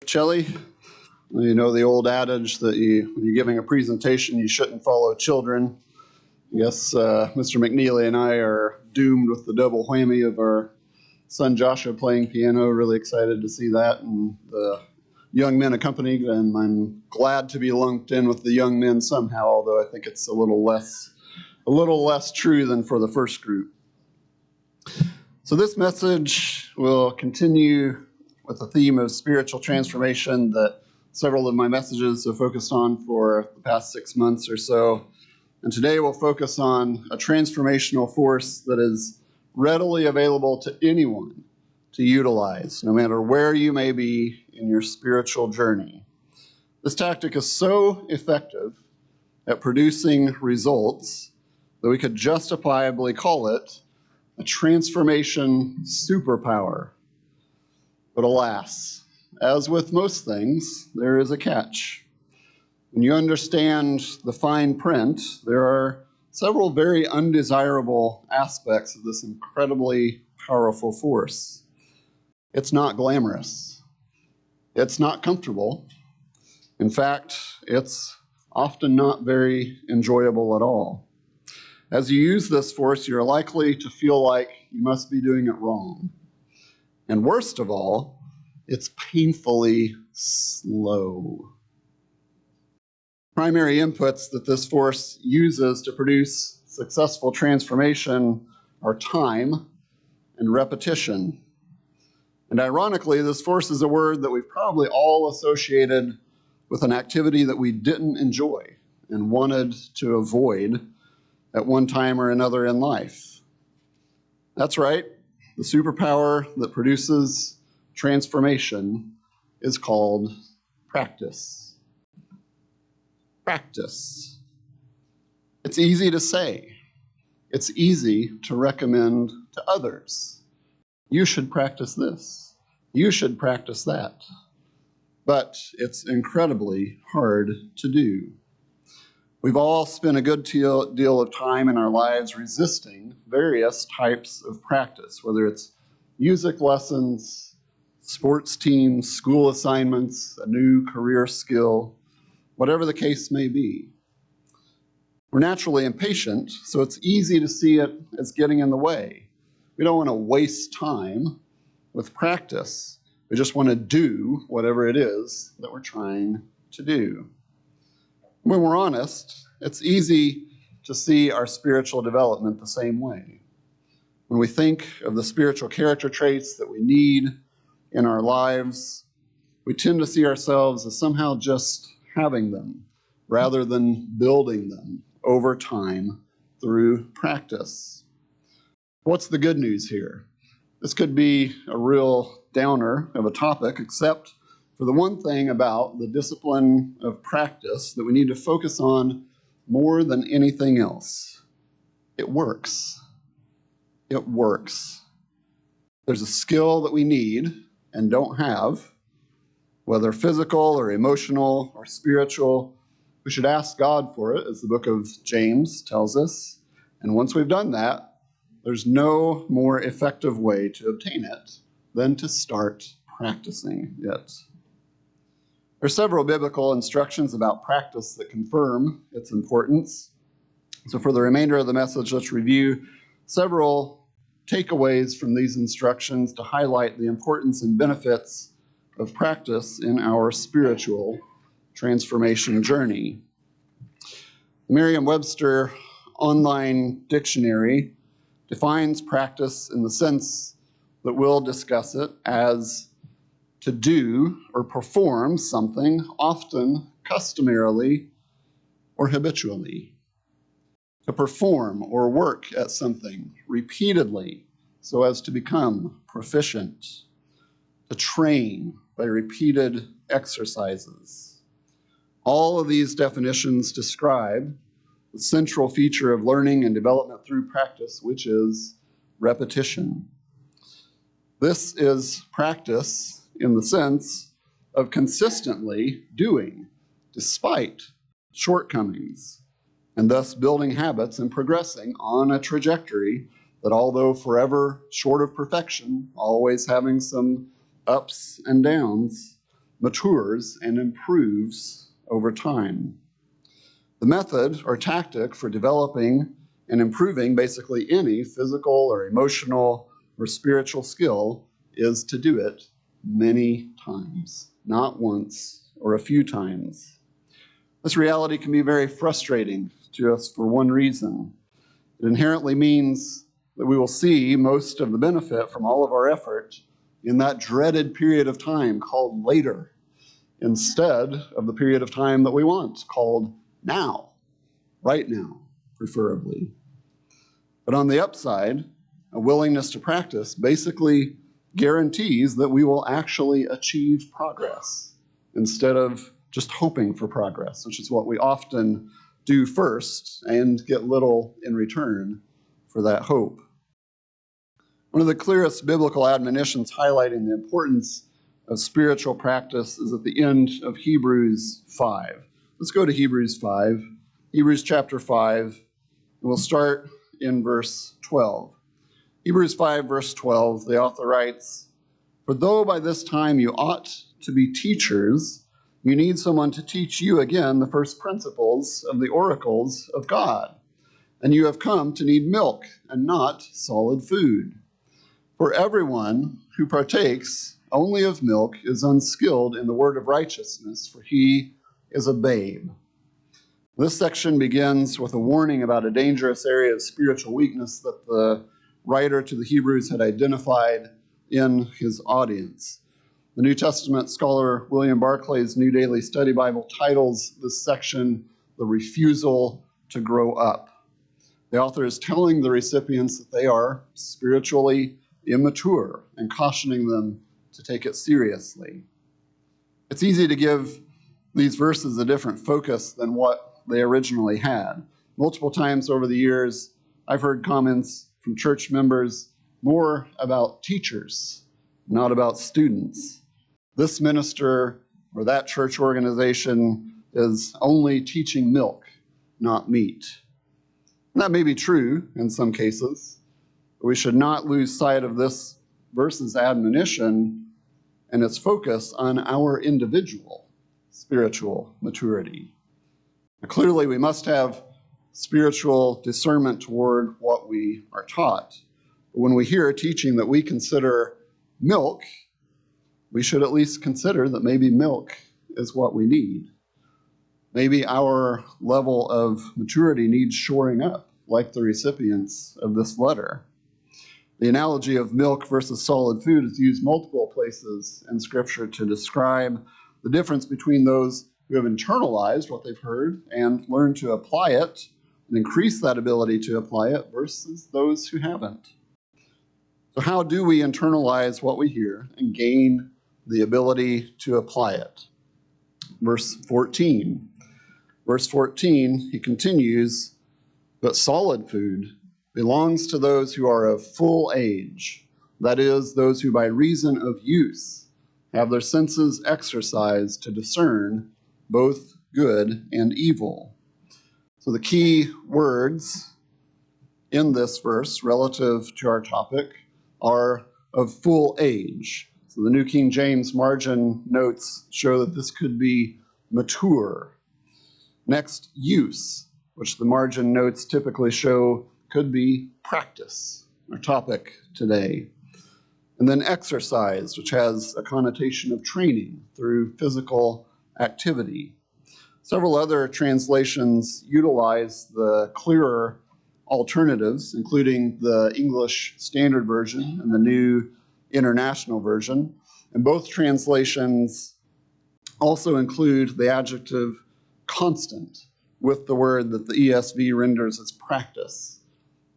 Chelly. You know the old adage that when you're giving a presentation, you shouldn't follow children. I guess Mr. McNeely and I are doomed with the double whammy of our son Joshua playing piano. Really excited to see that and the young men accompanied, and I'm glad to be lumped in with the young men somehow, although I think it's a little less true than for the first group. So this message will continue with the theme of spiritual transformation that several of my messages have focused on for the past 6 months or so. And today we'll focus on a transformational force that is readily available to anyone to utilize, no matter where you may be in your spiritual journey. This tactic is so effective at producing results that we could justifiably call it a transformation superpower. But alas, as with most things, there is a catch. When you understand the fine print, there are several very undesirable aspects of this incredibly powerful force. It's not glamorous. It's not comfortable. In fact, it's often not very enjoyable at all. As you use this force, you're likely to feel like you must be doing it wrong. And worst of all, it's painfully slow. Primary inputs that this force uses to produce successful transformation are time and repetition. And ironically, this force is a word that we've probably all associated with an activity that we didn't enjoy and wanted to avoid at one time or another in life. That's right, the superpower that produces transformation is called practice. Practice. It's easy to say. It's easy to recommend to others. You should practice this. You should practice that. But it's incredibly hard to do. We've all spent a good deal of time in our lives resisting various types of practice, whether it's music lessons, sports teams, school assignments, a new career skill, whatever the case may be. We're naturally impatient, so it's easy to see it as getting in the way. We don't want to waste time with practice. We just want to do whatever it is that we're trying to do. When we're honest, it's easy to see our spiritual development the same way. When we think of the spiritual character traits that we need in our lives, we tend to see ourselves as somehow just having them rather than building them over time through practice. What's the good news here? This could be a real downer of a topic, except for the one thing about the discipline of practice that we need to focus on more than anything else. It works. It works. There's a skill that we need and don't have, whether physical or emotional or spiritual. We should ask God for it, as the book of James tells us. And once we've done that, there's no more effective way to obtain it than to start practicing it. There are several biblical instructions about practice that confirm its importance. So for the remainder of the message, let's review several takeaways from these instructions to highlight the importance and benefits of practice in our spiritual transformation journey. The Merriam-Webster online dictionary defines practice in the sense that we'll discuss it as to do or perform something, often customarily or habitually. To perform or work at something repeatedly so as to become proficient. To train by repeated exercises. All of these definitions describe the central feature of learning and development through practice, which is repetition. This is practice in the sense of consistently doing despite shortcomings, and thus building habits and progressing on a trajectory that, although forever short of perfection, always having some ups and downs, matures and improves over time. The method or tactic for developing and improving basically any physical or emotional or spiritual skill is to do it many times, not once or a few times. This reality can be very frustrating to us for one reason. It inherently means that we will see most of the benefit from all of our effort in that dreaded period of time called later, instead of the period of time that we want, called now, right now, preferably. But on the upside, a willingness to practice basically guarantees that we will actually achieve progress instead of just hoping for progress, which is what we often do first and get little in return for that hope. One of the clearest biblical admonitions highlighting the importance of spiritual practice is at the end of Hebrews 5. Let's go to Hebrews 5, Hebrews chapter 5, and we'll start in verse 12. Hebrews 5, verse 12, the author writes, "For though by this time you ought to be teachers, you need someone to teach you again the first principles of the oracles of God. And you have come to need milk and not solid food. For everyone who partakes only of milk is unskilled in the word of righteousness, for he is a babe." This section begins with a warning about a dangerous area of spiritual weakness that the writer to the Hebrews had identified in his audience. The New Testament scholar William Barclay's New Daily Study Bible titles this section, "The Refusal to Grow Up." The author is telling the recipients that they are spiritually immature and cautioning them to take it seriously. It's easy to give these verses a different focus than what they originally had. Multiple times over the years, I've heard comments from church members more about teachers, not about students. This minister or that church organization is only teaching milk, not meat. And that may be true in some cases, but we should not lose sight of this verse's admonition and its focus on our individual spiritual maturity. Now, clearly, we must have spiritual discernment toward what we are taught. But when we hear a teaching that we consider milk, we should at least consider that maybe milk is what we need. Maybe our level of maturity needs shoring up, like the recipients of this letter. The analogy of milk versus solid food is used multiple places in Scripture to describe the difference between those who have internalized what they've heard and learned to apply it and increase that ability to apply it versus those who haven't. So how do we internalize what we hear and gain the ability to apply it? Verse 14. Verse 14, he continues, "But solid food belongs to those who are of full age, that is, those who by reason of use have their senses exercised to discern both good and evil." So the key words in this verse relative to our topic are of full age. So the New King James margin notes show that this could be mature. Next, use, which the margin notes typically show could be practice, our topic today. And then exercise, which has a connotation of training through physical activity. Several other translations utilize the clearer alternatives, including the English Standard Version and the New International Version. And both translations also include the adjective constant with the word that the ESV renders as practice,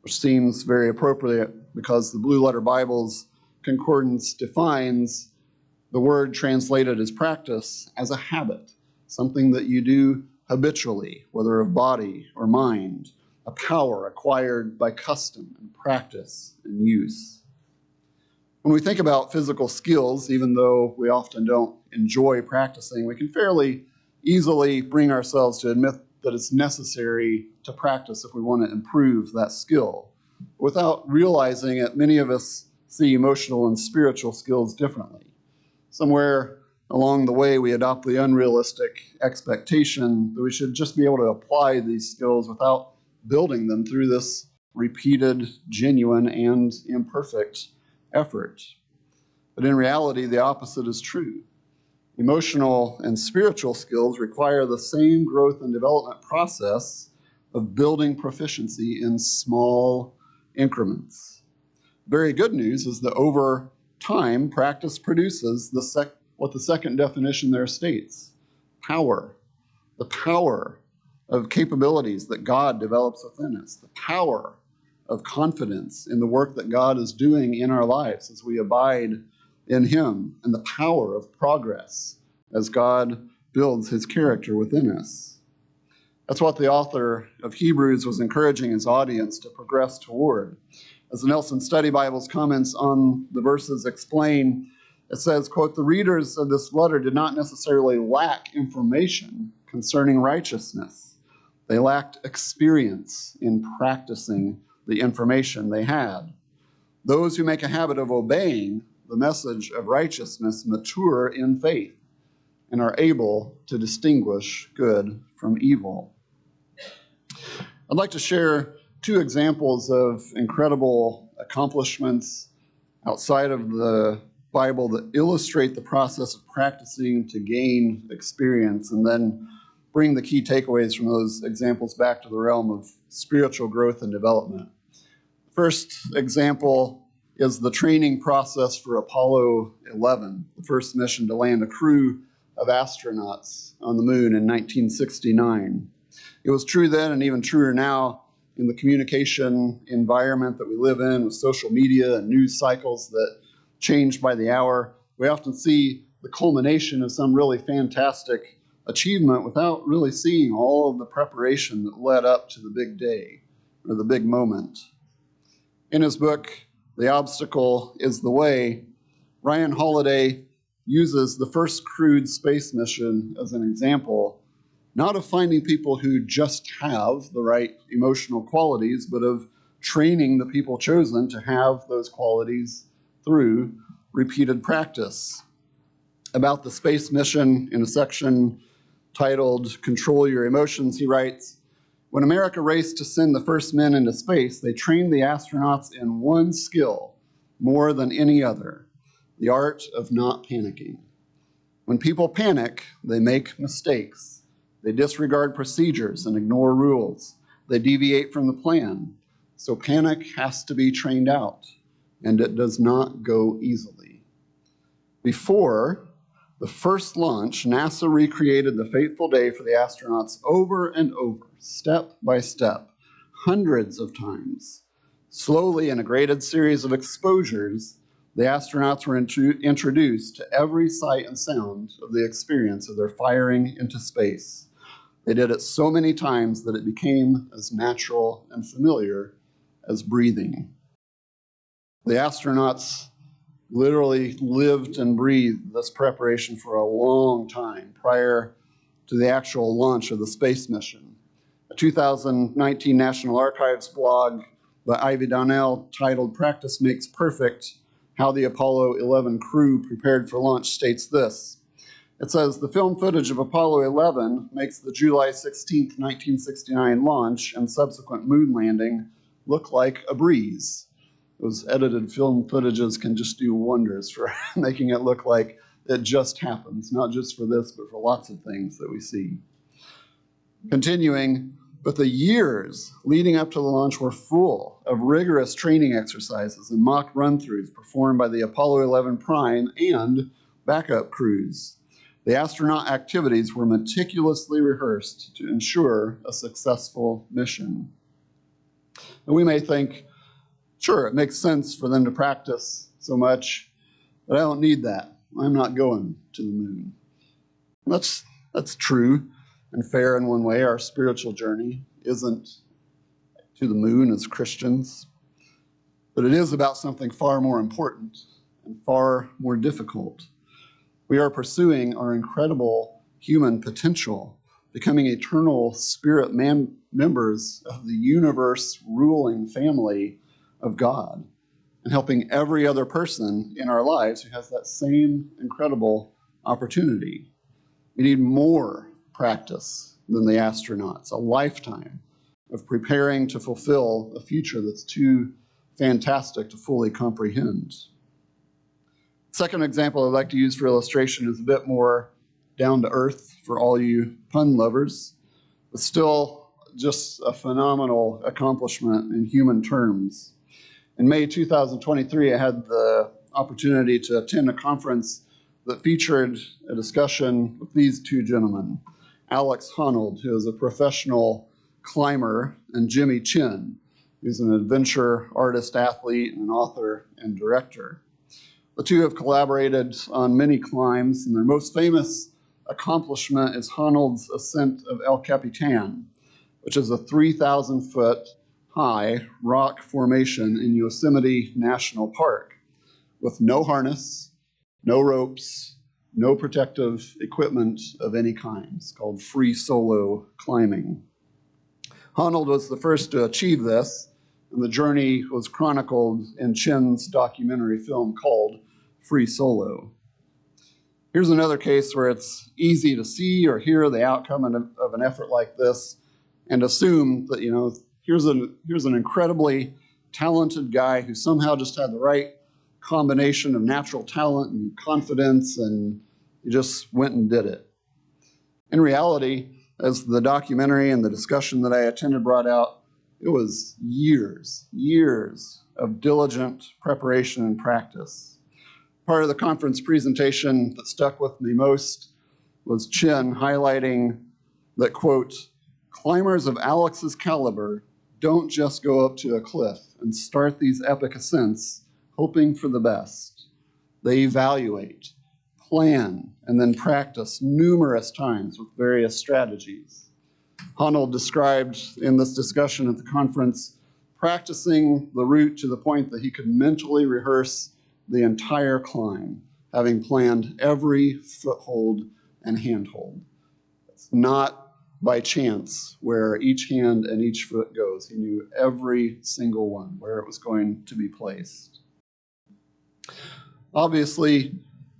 which seems very appropriate because the Blue Letter Bible's concordance defines the word translated as practice as a habit, something that you do habitually, whether of body or mind, a power acquired by custom and practice and use. When we think about physical skills, even though we often don't enjoy practicing, we can fairly easily bring ourselves to admit that it's necessary to practice if we want to improve that skill. Without realizing it, many of us see emotional and spiritual skills differently. Somewhere along the way, we adopt the unrealistic expectation that we should just be able to apply these skills without building them through this repeated, genuine, and imperfect effort. But in reality, the opposite is true. Emotional and spiritual skills require the same growth and development process of building proficiency in small increments. Very good news is that over time, practice produces what the second definition there states: power. The power of capabilities that God develops within us, the power of confidence in the work that God is doing in our lives as we abide in Him, and the power of progress as God builds His character within us. That's what the author of Hebrews was encouraging his audience to progress toward. As the Nelson Study Bible's comments on the verses explain, it says, quote, "The readers of this letter did not necessarily lack information concerning righteousness. They lacked experience in practicing the information they had. Those who make a habit of obeying the message of righteousness mature in faith and are able to distinguish good from evil." I'd like to share two examples of incredible accomplishments outside of the Bible that illustrate the process of practicing to gain experience, and then bring the key takeaways from those examples back to the realm of spiritual growth and development. First example is the training process for Apollo 11, the first mission to land a crew of astronauts on the moon in 1969. It was true then and even truer now in the communication environment that we live in, with social media and news cycles that change by the hour. We often see the culmination of some really fantastic achievement without really seeing all of the preparation that led up to the big day or the big moment. In his book, The Obstacle is the Way, Ryan Holiday uses the first crewed space mission as an example, not of finding people who just have the right emotional qualities, but of training the people chosen to have those qualities through repeated practice. About the space mission, in a section titled "Control Your Emotions," he writes, "When America raced to send the first men into space, they trained the astronauts in one skill more than any other: the art of not panicking. When people panic, they make mistakes. They disregard procedures and ignore rules. They deviate from the plan. So panic has to be trained out, and it does not go easily." Before the first launch, NASA recreated the fateful day for the astronauts over and over, step by step, hundreds of times. Slowly, in a graded series of exposures, the astronauts were introduced to every sight and sound of the experience of their firing into space. They did it so many times that it became as natural and familiar as breathing. The astronauts literally lived and breathed this preparation for a long time prior to the actual launch of the space mission. A 2019 National Archives blog by Ivy Donnell titled "Practice Makes Perfect: How the Apollo 11 Crew Prepared for Launch" states this. It says, "The film footage of Apollo 11 makes the July 16, 1969 launch and subsequent moon landing look like a breeze." Those edited film footages can just do wonders for making it look like it just happens, not just for this, but for lots of things that we see. Continuing, "But the years leading up to the launch were full of rigorous training exercises and mock run-throughs performed by the Apollo 11 Prime and backup crews. The astronaut activities were meticulously rehearsed to ensure a successful mission." And we may think, sure, it makes sense for them to practice so much, but I don't need that. I'm not going to the moon. That's true and fair in one way. Our spiritual journey isn't to the moon as Christians, but it is about something far more important and far more difficult. We are pursuing our incredible human potential, becoming eternal spirit members of the universe ruling family of God, and helping every other person in our lives who has that same incredible opportunity. We need more practice than the astronauts, a lifetime of preparing to fulfill a future that's too fantastic to fully comprehend. Second example I'd like to use for illustration is a bit more down to earth for all you pun lovers, but still just a phenomenal accomplishment in human terms. In May 2023, I had the opportunity to attend a conference that featured a discussion with these two gentlemen, Alex Honnold, who is a professional climber, and Jimmy Chin, who's an adventure artist, athlete, and an author and director. The two have collaborated on many climbs, and their most famous accomplishment is Honnold's ascent of El Capitan, which is a 3,000-foot high rock formation in Yosemite National Park with no harness, no ropes, no protective equipment of any kind. It's called free solo climbing. Honnold was the first to achieve this, and the journey was chronicled in Chin's documentary film called Free Solo. Here's another case where it's easy to see or hear the outcome of an effort like this and assume that, here's an incredibly talented guy who somehow just had the right combination of natural talent and confidence, and he just went and did it. In reality, as the documentary and the discussion that I attended brought out, it was years of diligent preparation and practice. Part of the conference presentation that stuck with me most was Chin highlighting that, quote, climbers of Alex's caliber don't just go up to a cliff and start these epic ascents hoping for the best. They evaluate, plan, and then practice numerous times with various strategies. Honnold described in this discussion at the conference practicing the route to the point that he could mentally rehearse the entire climb, having planned every foothold and handhold. It's not by chance where each hand and each foot goes. He knew every single one, where it was going to be placed. Obviously,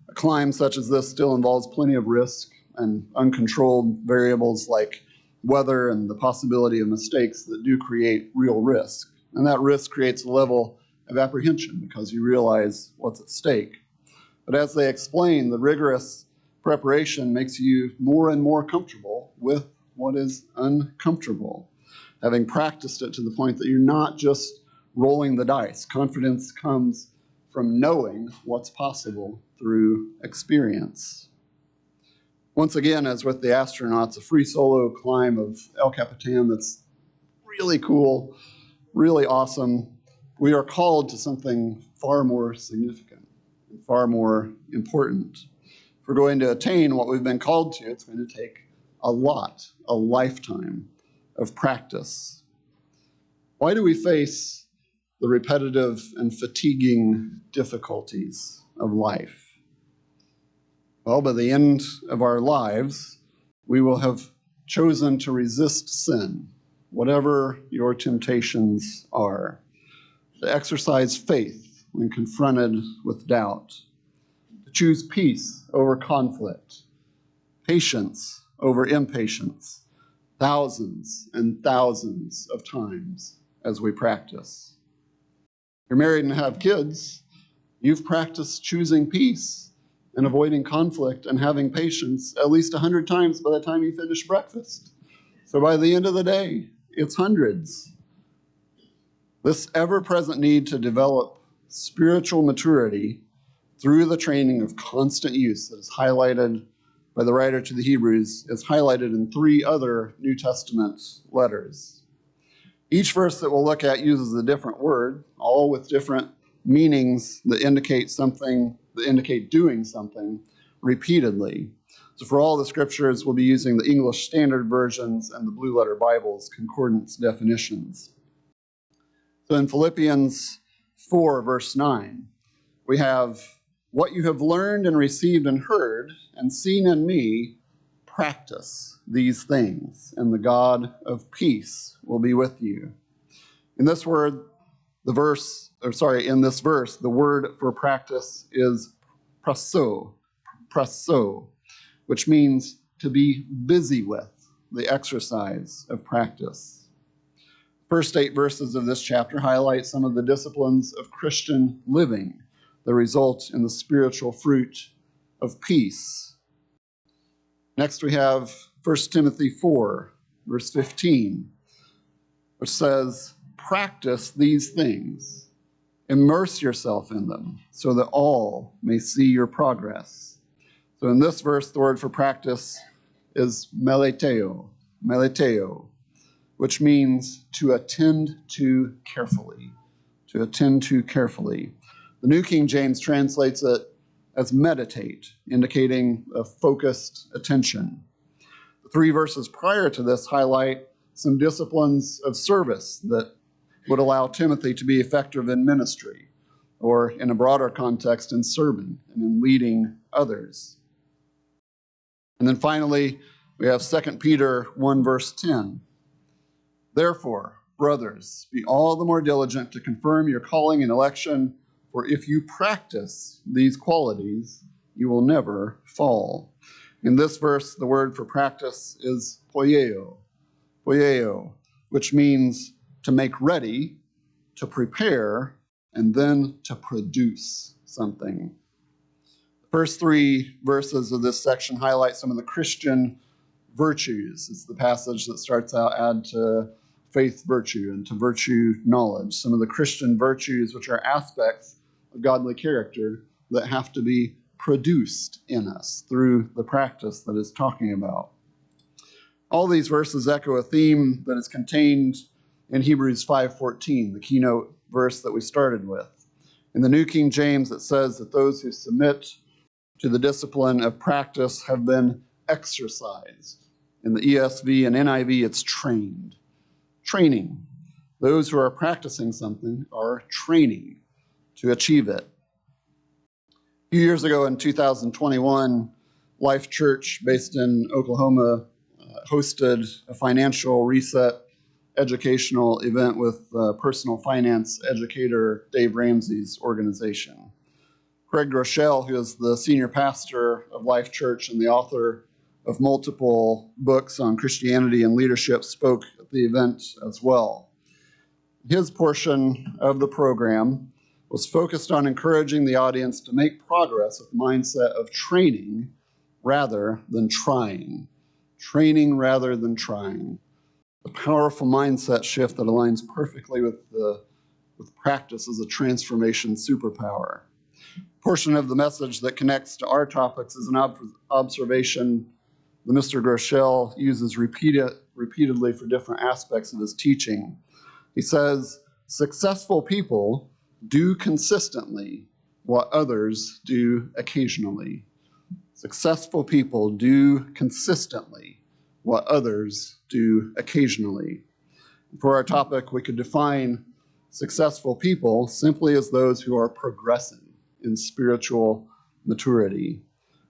a climb such as this still involves plenty of risk and uncontrolled variables like weather and the possibility of mistakes that do create real risk. And that risk creates a level of apprehension because you realize what's at stake. But as they explain, the rigorous preparation makes you more and more comfortable with what is uncomfortable, having practiced it to the point that you're not just rolling the dice. Confidence comes from knowing what's possible through experience. Once again, as with the astronauts, a free solo climb of El Capitan that's really cool, really awesome. We are called to something far more significant and far more important. If we're going to attain what we've been called to, it's going to take a lifetime of practice. Why do we face the repetitive and fatiguing difficulties of life? Well, by the end of our lives, we will have chosen to resist sin, whatever your temptations are, to exercise faith when confronted with doubt, to choose peace over conflict, patience over impatience, thousands and thousands of times as we practice. You're married and have kids, you've practiced choosing peace and avoiding conflict and having patience at least 100 times by the time you finish breakfast. So by the end of the day, it's hundreds. This ever-present need to develop spiritual maturity through the training of constant use that is highlighted by the writer to the Hebrews is highlighted in 3 other New Testament letters. Each verse that we'll look at uses a different word, all with different meanings that indicate doing something repeatedly. So for all the scriptures, we'll be using the English Standard Versions and the Blue Letter Bible's concordance definitions. So in Philippians 4, verse 9, we have, what you have learned and received and heard and seen in me, practice these things, and the God of peace will be with you. In this verse, the word for practice is praso, prasso, which means to be busy with, the exercise of practice. First 8 verses of this chapter highlight some of the disciplines of Christian living that result in the spiritual fruit of peace. Next we have 1 Timothy 4, verse 15, which says, "Practice these things, immerse yourself in them, so that all may see your progress." So in this verse, the word for practice is meleteo, which means to attend to carefully, to attend to carefully. The New King James translates it as meditate, indicating a focused attention. The 3 verses prior to this highlight some disciplines of service that would allow Timothy to be effective in ministry, or in a broader context, in serving and in leading others. And then finally, we have 2 Peter 1, verse 10. "Therefore, brothers, be all the more diligent to confirm your calling and election, for if you practice these qualities, you will never fall." In this verse, the word for practice is poieo, which means to make ready, to prepare, and then to produce something. The first 3 verses of this section highlight some of the Christian virtues. It's the passage that starts out, "Add to faith virtue, and to virtue knowledge." Some of the Christian virtues, which are aspects of godly character that have to be produced in us through the practice that it's talking about. All these verses echo a theme that is contained in Hebrews 5:14, the keynote verse that we started with. In the New King James, it says that those who submit to the discipline of practice have been exercised. In the ESV and NIV, it's trained. Training. Those who are practicing something are training to achieve it. A few years ago in 2021, Life Church, based in Oklahoma, hosted a financial reset educational event with personal finance educator Dave Ramsey's organization. Craig Groeschel, who is the senior pastor of Life Church and the author of multiple books on Christianity and leadership, spoke at the event as well. His portion of the program was focused on encouraging the audience to make progress with the mindset of training rather than trying. Training rather than trying. A powerful mindset shift that aligns perfectly with practice as a transformation superpower. A portion of the message that connects to our topics is an observation that Mr. Groeschel uses repeatedly for different aspects of his teaching. He says, "Successful people do consistently what others do occasionally." Successful people do consistently what others do occasionally. For our topic, we could define successful people simply as those who are progressing in spiritual maturity.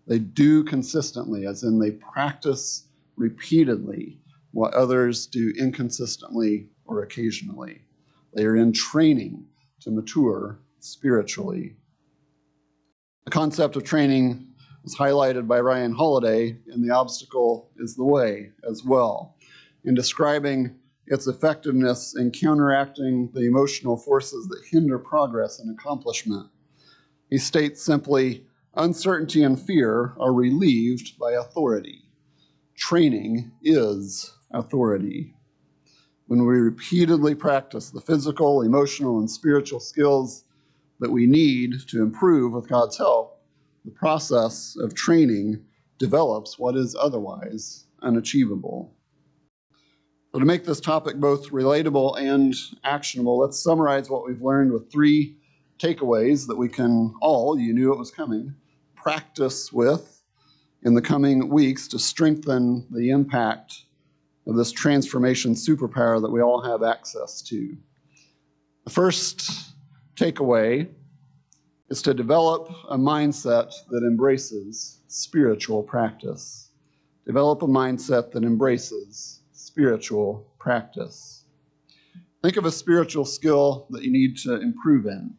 They do consistently, as in they practice repeatedly what others do inconsistently or occasionally. They are in training to mature spiritually. The concept of training is highlighted by Ryan Holiday in The Obstacle is the Way as well, in describing its effectiveness in counteracting the emotional forces that hinder progress and accomplishment. He states simply, "Uncertainty and fear are relieved by authority. Training is authority." When we repeatedly practice the physical, emotional, and spiritual skills that we need to improve with God's help, the process of training develops what is otherwise unachievable. So to make this topic both relatable and actionable, let's summarize what we've learned with 3 takeaways that we can all, you knew it was coming, practice with in the coming weeks to strengthen the impact of this transformation superpower that we all have access to. The first takeaway is to develop a mindset that embraces spiritual practice. Develop a mindset that embraces spiritual practice. Think of a spiritual skill that you need to improve in.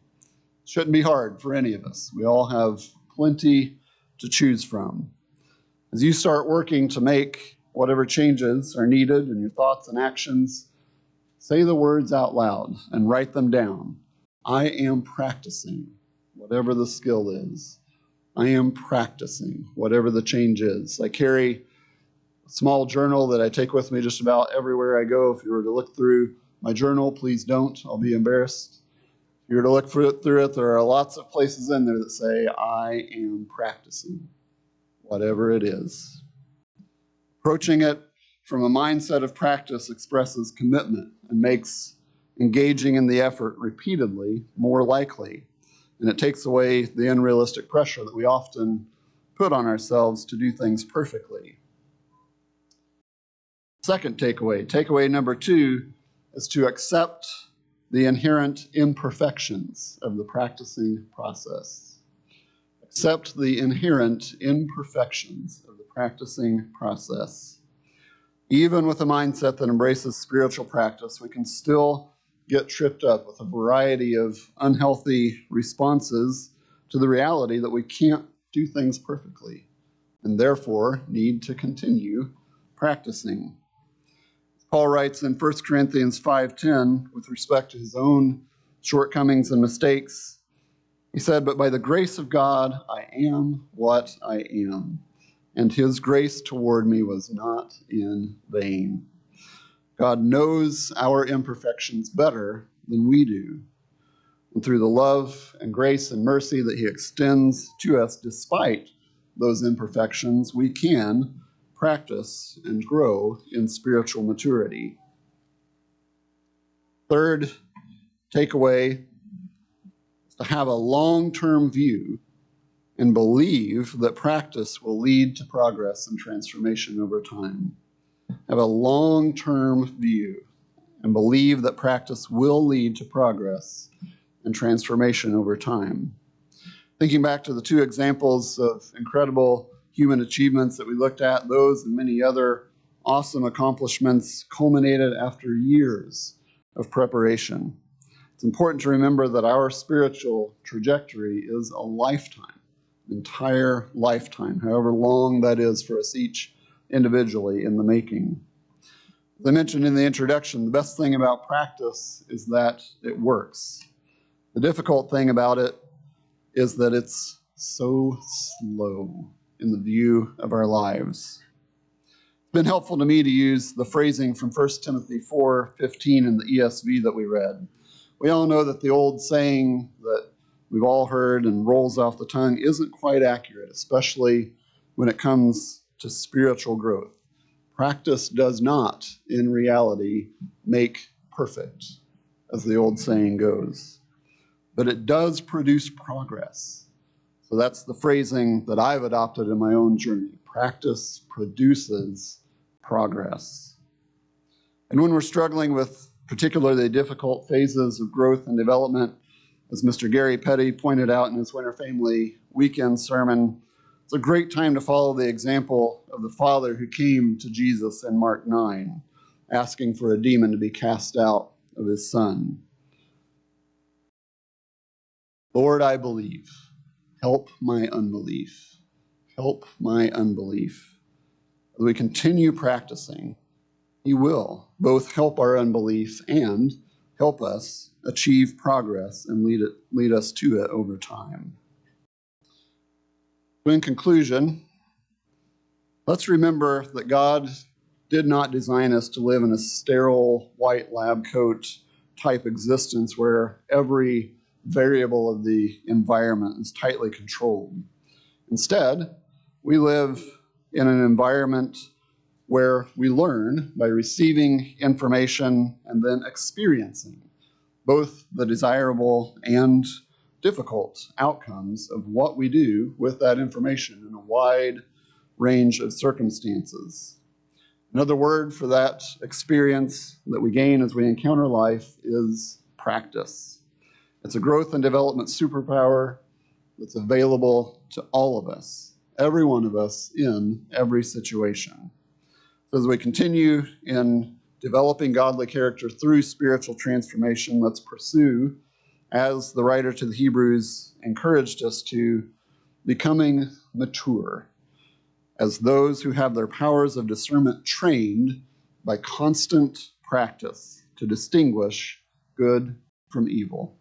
It shouldn't be hard for any of us. We all have plenty to choose from. As you start working to make whatever changes are needed in your thoughts and actions, say the words out loud and write them down. I am practicing whatever the skill is. I am practicing whatever the change is. I carry a small journal that I take with me just about everywhere I go. If you were to look through my journal, please don't. I'll be embarrassed. If you were to look through it, there are lots of places in there that say, I am practicing whatever it is. Approaching it from a mindset of practice expresses commitment and makes engaging in the effort repeatedly more likely. And it takes away the unrealistic pressure that we often put on ourselves to do things perfectly. Second takeaway number 2, is to accept the inherent imperfections of the practicing process. Accept the inherent imperfections of the practicing process. Even with a mindset that embraces spiritual practice, we can still get tripped up with a variety of unhealthy responses to the reality that we can't do things perfectly and therefore need to continue practicing. Paul writes in 1 Corinthians 5:10 with respect to his own shortcomings and mistakes, he said, "But by the grace of God, I am what I am, and his grace toward me was not in vain." God knows our imperfections better than we do. And through the love and grace and mercy that he extends to us despite those imperfections, we can practice and grow in spiritual maturity. Third takeaway is to have a long-term view and believe that practice will lead to progress and transformation over time. Have a long-term view and believe that practice will lead to progress and transformation over time. Thinking back to the 2 examples of incredible human achievements that we looked at, those and many other awesome accomplishments culminated after years of preparation. It's important to remember that our spiritual trajectory is a lifetime, an entire lifetime, however long that is for us each individually in the making. As I mentioned in the introduction, the best thing about practice is that it works. The difficult thing about it is that it's so slow in the view of our lives. It's been helpful to me to use the phrasing from 1 Timothy 4:15 in the ESV that we read. We all know that the old saying that we've all heard and rolls off the tongue isn't quite accurate, especially when it comes to spiritual growth. Practice does not, in reality, make perfect, as the old saying goes. But it does produce progress. So that's the phrasing that I've adopted in my own journey. Practice produces progress. And when we're struggling with particularly difficult phases of growth and development, as Mr. Gary Petty pointed out in his Winter Family Weekend sermon, it's a great time to follow the example of the father who came to Jesus in Mark 9, asking for a demon to be cast out of his son. Lord, I believe. Help my unbelief. Help my unbelief. As we continue practicing, he will both help our unbelief and help us achieve progress and lead us to it over time. So in conclusion, let's remember that God did not design us to live in a sterile white lab coat type existence where every variable of the environment is tightly controlled. Instead, we live in an environment where we learn by receiving information and then experiencing both the desirable and difficult outcomes of what we do with that information in a wide range of circumstances. Another word for that experience that we gain as we encounter life is practice. It's a growth and development superpower that's available to all of us, every one of us in every situation. So as we continue in developing godly character through spiritual transformation, let's pursue, as the writer to the Hebrews encouraged us to, becoming mature as those who have their powers of discernment trained by constant practice to distinguish good from evil.